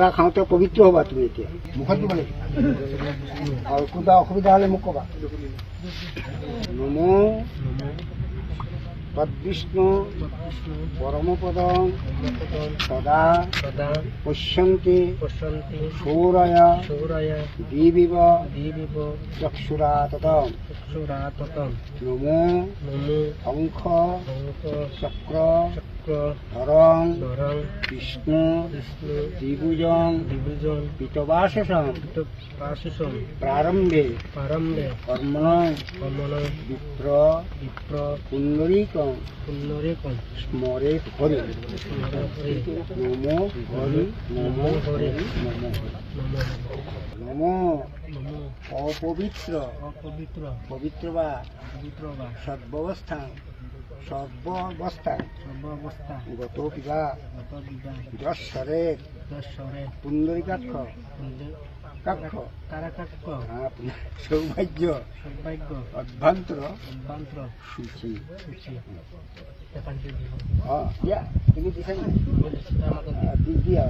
গংগা খাওঁতে পবিত্ৰ হবা তুমি এতিয়া মুখত দিব লাগিব আৰু কিবা অসুবিধা হ'লে মোক ক'বা নমো তদ্বিষ্ণু পৰমপদং সদা পশ্যন্তি সৌৰয়া দিবিব চক্ষুৰাততম নমো শংখ চক্ৰ ধৰং বিষ্ণু দ্বিভুজং পিতবাসসং প্ৰাৰম্ভে কৰ্মণং বিপ্ৰ পুণ্ডৰীকং স্মৰেত হৰি নমো হৰি নমো হৰি নমো অপবিত্র পবিত্র বা সর্বাবস্থা গত কিবা যশ্বরে পুণ্ডরিকাক্ষ সৌভাগ্য অভ্যন্তর সূচি তুমি দিছা দিয়া